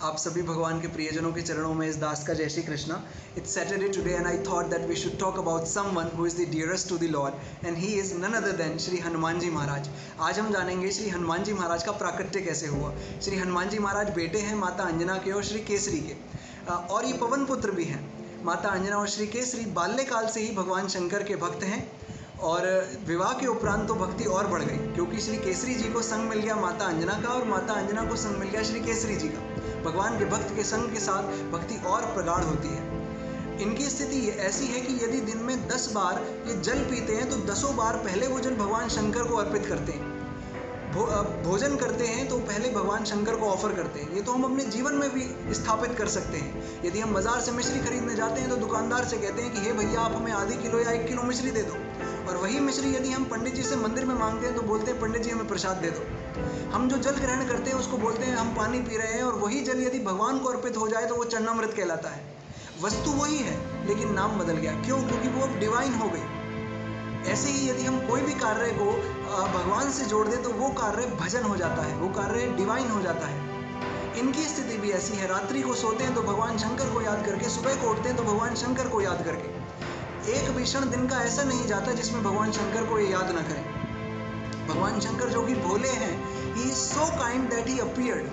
आप सभी भगवान के प्रियजनों के चरणों में इस दास का जय Shri Krishna. It's Saturday today and I thought that we should talk about someone who is the dearest to the lord and he is none other than Shri Hanuman ji Maharaj. आज हम जानेंगे श्री हनुमान जी महाराज का प्राकट्य कैसे हुआ। श्री हनुमान जी महाराज बेटे हैं माता अंजना के और श्री केसरी के, और ये पवन पुत्र भी हैं। माता अंजना और श्री केसरी बाल्यकाल से ही भगवान शंकर के भक्त हैं और विवाह के उपरांत तो भक्ति और बढ़ गई, क्योंकि श्री केसरी जी को संग मिल गया माता अंजना का और माता अंजना को संग मिल गया श्री केसरी जी का। भगवान के भक्त के संग के साथ भक्ति और प्रगाढ़ होती है। इनकी स्थिति ऐसी है कि यदि दिन में 10 बार ये जल पीते हैं तो 10 बार पहले वो जल भगवान शंकर को अर्पित करते हैं। भोजन करते हैं तो पहले भगवान शंकर को ऑफर करते हैं। ये तो हम अपने जीवन में भी स्थापित कर सकते हैं। यदि हम बाजार से मिश्री खरीदने जाते हैं तो दुकानदार से कहते हैं कि हे भैया आप हमें आधी किलो या 1 किलो मिश्री दे दो, और वही मिश्री यदि हम पंडित जी से मंदिर में मांगते हैं तो बोलते हैं पंडित जी हमें प्रसाद दे दो। हम जो जल ग्रहण करते हैं उसको बोलते हैं हम पानी पी रहे हैं, और वही जल यदि भगवान को अर्पित हो जाए तो वो चरणामृत कहलाता है। वस्तु वही है लेकिन नाम बदल गया। क्यों? क्योंकि वो अब डिवाइन हो गई। ऐसे ही यदि हम कोई भी कार्य को भगवान से जोड़ दें तो वो कार्य भजन हो जाता है, वो कार्य डिवाइन हो जाता है। इनकी स्थिति भी ऐसी है। रात्रि को सोते हैं तो भगवान शंकर को याद करके, सुबह को उठते हैं तो भगवान शंकर को याद करके। एक भी क्षण दिन का ऐसा नहीं जाता जिसमें भगवान शंकर को ये याद ना करें। भगवान शंकर जो कि भोले हैं, he is so kind that he appeared,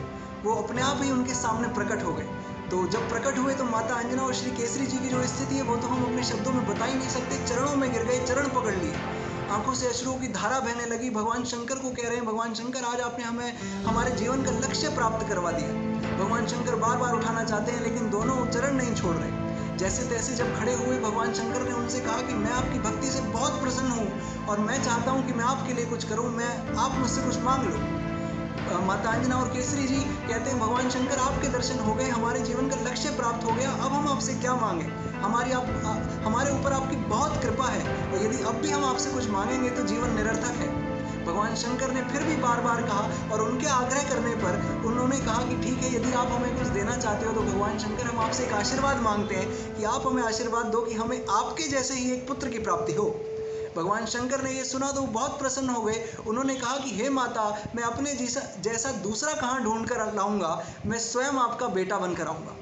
वो अपने आप ही उनके सामने प्रकट हो गए। तो जब प्रकट हुए तो माता अंजना और श्री केसरी जी की जो स्थिति है वो तो हम अपने शब्दों में बता ही नहीं सकते। चरणों में गिर गए, चरण पकड़ लिए, आंखों से अश्रुओं की धारा बहने लगी। भगवान शंकर को कह रहे हैं भगवान शंकर आज आपने हमें हमारे जीवन का लक्ष्य प्राप्त करवा दिया। भगवान शंकर बार बार उठाना चाहते हैं लेकिन दोनों चरण नहीं छोड़ रहे। जैसे तैसे जब खड़े हुए भगवान शंकर ने उनसे कहा कि मैं आपकी भक्ति से बहुत प्रसन्न हूँ और मैं चाहता हूँ कि मैं आपके लिए कुछ करूँ, आप मुझसे कुछ मांग लो। माता अंजना और केसरी जी कहते हैं भगवान शंकर आपके दर्शन हो गए, हमारे जीवन का लक्ष्य प्राप्त हो गया, अब हम आपसे क्या मांगे। हमारे ऊपर आपकी बहुत कृपा है और यदि अब भी हम आपसे कुछ मांगेंगे तो जीवन निरर्थक है। भगवान शंकर ने फिर भी बार बार कहा और उनके आग्रह करने पर उन्होंने कहा कि ठीक है, यदि आप हमें कुछ देना चाहते हो तो भगवान शंकर हम आपसे एक आशीर्वाद मांगते हैं कि आप हमें आशीर्वाद दो कि हमें आपके जैसे ही एक पुत्र की प्राप्ति हो। भगवान शंकर ने ये सुना तो बहुत प्रसन्न हो गए। उन्होंने कहा कि हे माता, मैं अपने जैसा दूसरा कहाँ ढूंढ कर लाऊंगा, मैं स्वयं आपका बेटा बनकर आऊँगा।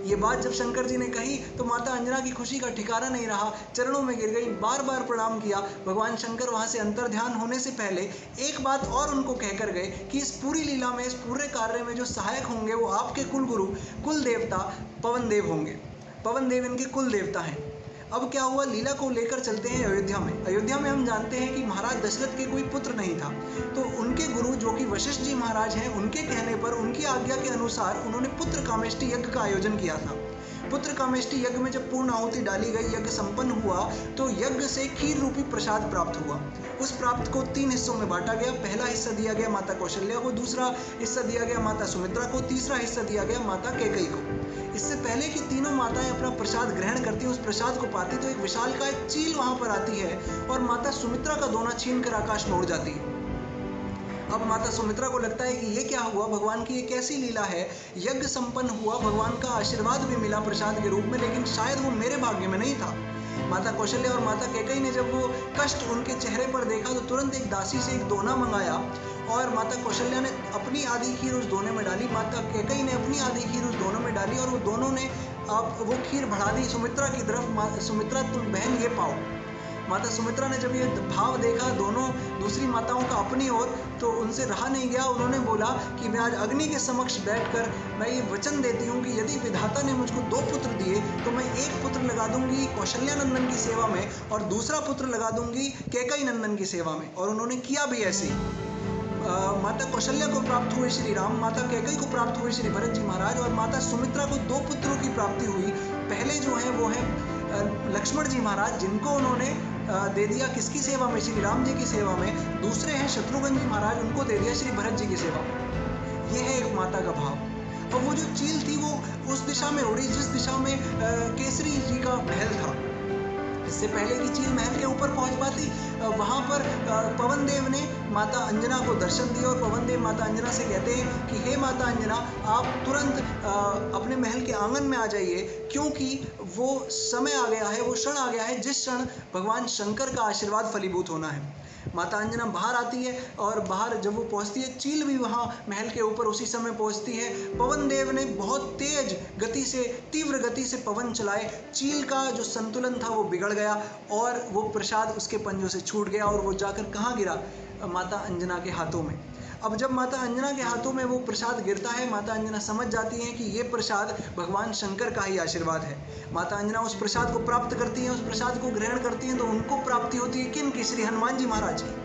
ये बात जब शंकर जी ने कही तो माता अंजना की खुशी का ठिकाना नहीं रहा, चरणों में गिर गई, बार बार प्रणाम किया। भगवान शंकर वहाँ से अंतर ध्यान होने से पहले एक बात और उनको कहकर गए कि इस पूरी लीला में, इस पूरे कार्य में जो सहायक होंगे वो आपके कुल गुरु, कुल देवता पवन देव होंगे। पवन देव इनके कुल देवता हैं। अब क्या हुआ, लीला को लेकर चलते हैं अयोध्या में। अयोध्या में हम जानते हैं कि महाराज दशरथ के कोई पुत्र नहीं था, तो उनके गुरु जो कि वशिष्ठ जी महाराज हैं, उनके कहने पर, उनकी आज्ञा के अनुसार उन्होंने पुत्र कामेष्टि यज्ञ का आयोजन किया था। पुत्र कामेष्टि यज्ञ में जब पूर्ण आहुति डाली गई, यज्ञ संपन्न हुआ तो यज्ञ से खीर रूपी प्रसाद प्राप्त हुआ। उस प्राप्त को 3 हिस्सों में बांटा गया। पहला हिस्सा दिया गया माता कौशल्या को, दूसरा हिस्सा दिया गया माता सुमित्रा को, तीसरा हिस्सा दिया गया माता कैकेयी को। इससे पहले कि तीनों माताएं अपना प्रसाद ग्रहण करती, उस प्रसाद को पाती तो एक विशालकाय चील वहां पर आती है और माता सुमित्रा का दोना छीन कर आकाश में उड़ जाती है। अब माता सुमित्रा को लगता है कि ये क्या हुआ, भगवान की ये कैसी लीला है। यज्ञ संपन्न हुआ, भगवान का आशीर्वाद भी मिला प्रसाद के रूप में, लेकिन शायद वो मेरे भाग्य में नहीं था। माता कौशल्या और माता कैकेयी ने जब वो कष्ट उनके चेहरे पर देखा तो तुरंत एक दासी से एक दोना मंगाया और माता कौशल्या ने अपनी आधी खीर उस दोने में डाली, माता कैकेयी ने अपनी आधी खीर उस दोनों में डाली और वो दोनों ने अब वो खीर बढ़ा दी सुमित्रा की तरफ। सुमित्रा तुम बहन ये पाओ। माता सुमित्रा ने जब ये भाव देखा दोनों दूसरी माताओं का अपनी ओर, तो उनसे रहा नहीं गया। उन्होंने बोला कि मैं आज अग्नि के समक्ष बैठकर मैं ये वचन देती हूँ कि यदि विधाता ने मुझको 2 पुत्र दिए तो मैं एक पुत्र लगा दूंगी कौशल्या नंदन की सेवा में और दूसरा पुत्र लगा दूंगी कैकेयी नंदन की सेवा में। और उन्होंने किया भी ऐसे ही। माता कौशल्या को प्राप्त हुए श्री राम, माता कैकेयी को प्राप्त हुए श्री भरत जी महाराज और माता सुमित्रा को 2 पुत्रों की प्राप्ति हुई। पहले जो है वो है लक्ष्मण जी महाराज, जिनको उन्होंने दे दिया किसकी सेवा में, श्री राम जी की सेवा में। दूसरे हैं शत्रुघ्न जी महाराज, उनको दे दिया श्री भरत जी की सेवा में। ये है एक माता का भाव। और वो जो चील थी वो उस दिशा में उड़ी जिस दिशा में केसरी जी का महल था। इससे पहले कि चील महल के ऊपर पहुंच पाती, वहां पर पवन देव ने माता अंजना को दर्शन दिया और पवन देव माता अंजना से कहते हैं कि हे माता अंजना, आप तुरंत अपने महल के आंगन में आ जाइए, क्योंकि वो समय आ गया है, वो क्षण आ गया है जिस क्षण भगवान शंकर का आशीर्वाद फलीभूत होना है। माता अंजना बाहर आती है और बाहर जब वो पहुंचती है, चील भी वहाँ महल के ऊपर उसी समय पहुंचती है। पवन देव ने बहुत तेज गति से, तीव्र गति से पवन चलाए, चील का जो संतुलन था वो बिगड़ गया और वो प्रसाद उसके पंजों से छूट गया और वो जाकर कहाँ गिरा? माता अंजना के हाथों में। अब जब माता अंजना के हाथों में वो प्रसाद गिरता है, माता अंजना समझ जाती हैं कि ये प्रसाद भगवान शंकर का ही आशीर्वाद है। माता अंजना उस प्रसाद को प्राप्त करती हैं, उस प्रसाद को ग्रहण करती हैं, तो उनको प्राप्ति होती है किन की? श्री हनुमान जी महाराज की।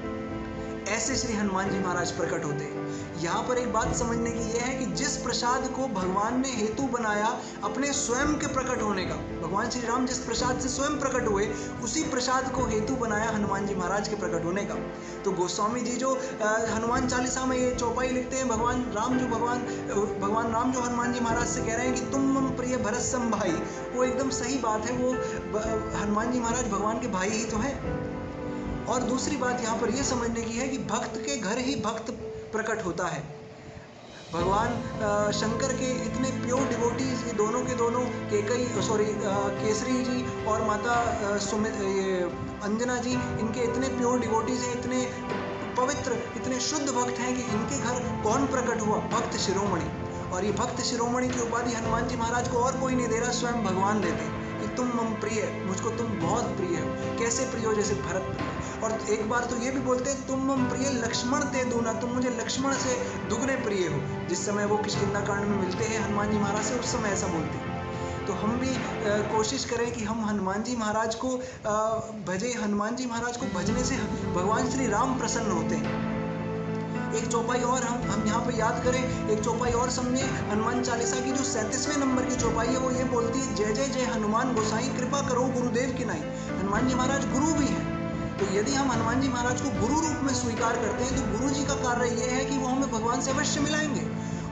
ऐसे श्री हनुमान जी महाराज प्रकट होते हैं। यहाँ पर एक बात समझने की यह है कि जिस प्रसाद को भगवान ने हेतु बनाया अपने स्वयं के प्रकट होने का, भगवान श्री राम जिस प्रसाद से स्वयं प्रकट हुए, उसी प्रसाद को हेतु बनाया हनुमान जी महाराज के प्रकट होने का। तो गोस्वामी जी जो हनुमान चालीसा में ये चौपाई लिखते हैं, भगवान राम जो हनुमान जी महाराज से कह रहे हैं कि तुम मम प्रिय भरत सम भाई, वो एकदम सही बात है। वो हनुमान जी महाराज भगवान के भाई ही तो हैं। और दूसरी बात यहाँ पर यह समझने की है कि भक्त के घर ही भक्त प्रकट होता है। भगवान शंकर के इतने प्योर डिवोटीज, ये दोनों के दोनों केसरी जी और माता अंजना जी, इनके इतने प्योर डिवोटीज हैं, इतने पवित्र, इतने शुद्ध भक्त हैं कि इनके घर कौन प्रकट हुआ? भक्त शिरोमणि। और ये भक्त शिरोमणि की उपाधि हनुमान जी महाराज को और कोई नहीं दे रहा, स्वयं भगवान देते कि तुम मम प्रिय, मुझको तुम बहुत प्रिय हो। कैसे प्रिय हो? जैसे भरत प्रिय। और एक बार तो ये भी बोलते हैं तुम मम प्रिय लक्ष्मण ते दूना, तुम मुझे लक्ष्मण से दुगने प्रिय हो। जिस समय वो किष्किंधा कांड में मिलते हैं हनुमान जी महाराज से, उस समय ऐसा बोलते हैं। तो हम भी कोशिश करें कि हम हनुमान जी महाराज को भजें। हनुमान जी महाराज को भजने से भगवान श्री राम प्रसन्न होते हैं। एक चौपाई और हम यहाँ पर याद करें, एक चौपाई और समझे। हनुमान चालीसा की जो 37वें नंबर की चौपाई है, वो ये बोलती है, जय जय जय हनुमान गोसाई, कृपा करो गुरुदेव की नाई। हनुमान जी महाराज गुरु भी हैं। तो यदि हम हनुमान जी महाराज को गुरु रूप में स्वीकार करते हैं, तो गुरु जी का कार्य यह है कि वो हमें भगवान से अवश्य मिलाएंगे।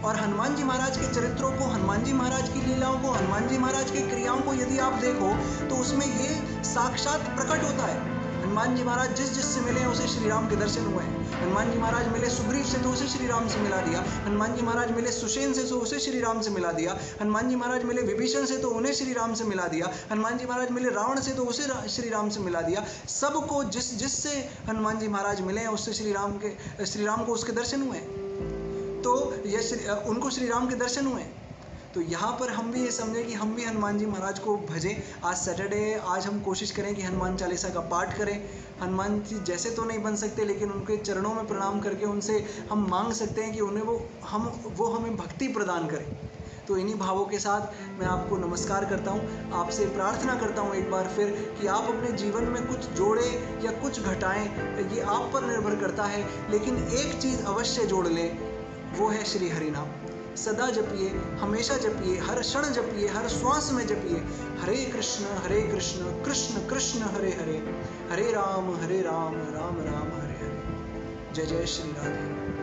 और हनुमान जी महाराज के चरित्रों को, हनुमान जी महाराज की लीलाओं को, हनुमान जी महाराज की क्रियाओं को यदि आप देखो, तो उसमें ये साक्षात प्रकट होता है। हनुमान जी महाराज जिससे मिले हैं उसे श्री राम के दर्शन हुए हैं। हनुमान जी महाराज मिले सुग्रीव से तो उसे श्री राम से मिला दिया। हनुमान जी महाराज मिले सुषेण से तो उसे श्री राम से मिला दिया। हनुमान जी महाराज मिले विभीषण से तो उन्हें श्री राम से मिला दिया। हनुमान जी महाराज मिले रावण से तो उसे श्री राम से मिला दिया। सबको जिससे हनुमान जी महाराज मिले हैं उससे श्री राम को उसके दर्शन हुए हैं। तो ये उनको श्री राम के दर्शन हुए हैं। तो यहाँ पर हम भी ये समझें कि हम भी हनुमान जी महाराज को भजें। आज सैटरडे है, आज हम कोशिश करें कि हनुमान चालीसा का पाठ करें। हनुमान जी जैसे तो नहीं बन सकते, लेकिन उनके चरणों में प्रणाम करके उनसे हम मांग सकते हैं कि उन्हें वो हमें भक्ति प्रदान करें। तो इन्हीं भावों के साथ मैं आपको नमस्कार करता हूँ। आपसे प्रार्थना करता हूँ एक बार फिर कि आप अपने जीवन में कुछ जोड़ें या कुछ घटाएं, ये आप पर निर्भर करता है। लेकिन एक चीज़ अवश्य जोड़ लें, वो है श्री हरि नाम। सदा जपिए, हमेशा जपिए, हर क्षण जपिए, हर श्वास में जपिए। हरे कृष्ण कृष्ण कृष्ण हरे हरे, हरे राम राम राम हरे हरे। जय जय श्री राधे।